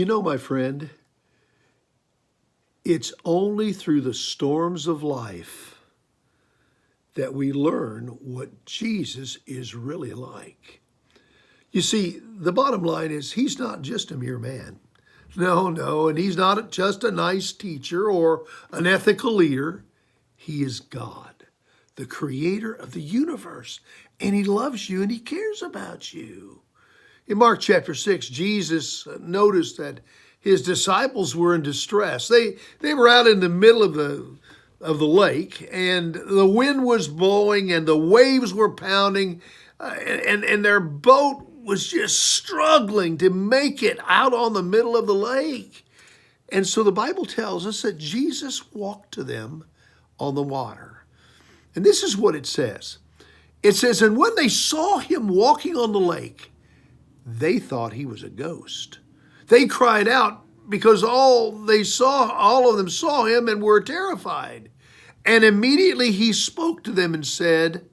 You know, my friend, it's only through the storms of life that we learn what Jesus is really like. You see, the bottom line is he's not just a mere man. No, and he's not just a nice teacher or an ethical leader. He is God, the creator of the universe, and he loves you and he cares about you. In Mark chapter 6, Jesus noticed that his disciples were in distress. They were out in the middle of the lake, and the wind was blowing and the waves were pounding, and their boat was just struggling to make it out on the middle of the lake. And so the Bible tells us that Jesus walked to them on the water. And this is what it says. It says, and when they saw him walking on the lake, they thought he was a ghost. They cried out because all of them saw him and were terrified. And immediately he spoke to them and said,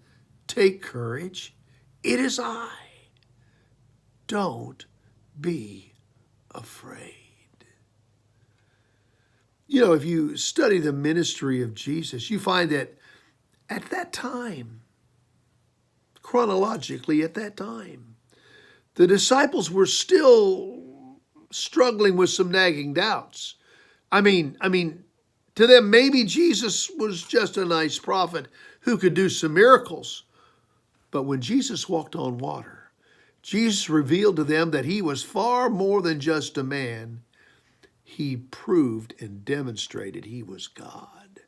take courage, it is I. Don't be afraid. You know, if you study the ministry of Jesus, you find that at that time, chronologically at that time, the disciples were still struggling with some nagging doubts. I mean, to them, maybe Jesus was just a nice prophet who could do some miracles. But when Jesus walked on water, Jesus revealed to them that he was far more than just a man. He proved and demonstrated he was God.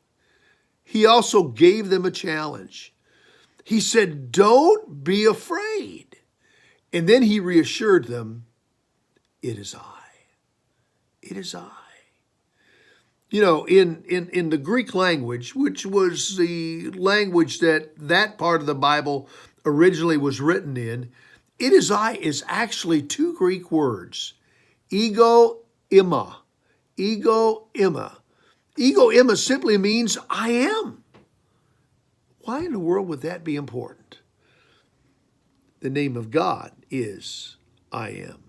He also gave them a challenge. He said, don't be afraid. And then he reassured them, it is I. It is I. You know, in the Greek language, which was the language that part of the Bible originally was written in, it is I is actually two Greek words, ego imma. Ego imma. Ego imma simply means I am. Why in the world would that be important? The name of God is I am.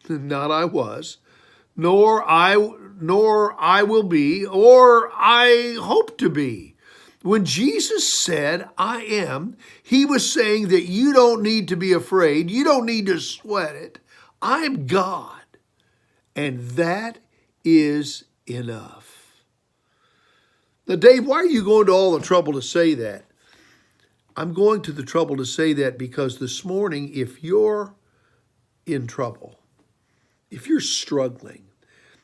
Not I was, nor I will be, or I hope to be. When Jesus said, I am, he was saying that you don't need to be afraid. You don't need to sweat it. I'm God. And that is enough. Now, Dave, why are you going to all the trouble to say that? I'm going to the trouble to say that because this morning, if you're in trouble, if you're struggling,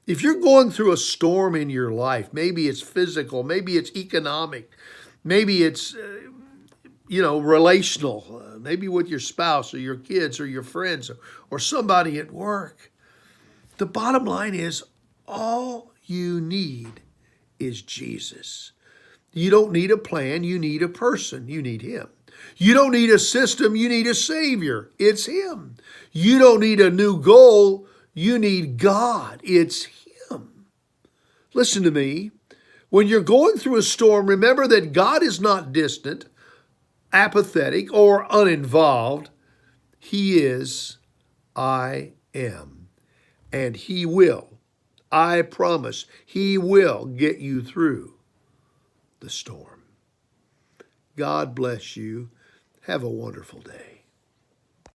if you're going through a storm in your life, maybe it's physical, maybe it's economic, maybe it's, relational, maybe with your spouse or your kids or your friends or somebody at work. The bottom line is all you need is Jesus. You don't need a plan. You need a person. You need him. You don't need a system. You need a Savior. It's him. You don't need a new goal. You need God. It's him. Listen to me. When you're going through a storm, remember that God is not distant, apathetic, or uninvolved. He is I am. And he will. I promise he will get you through the storm. God bless you. Have a wonderful day.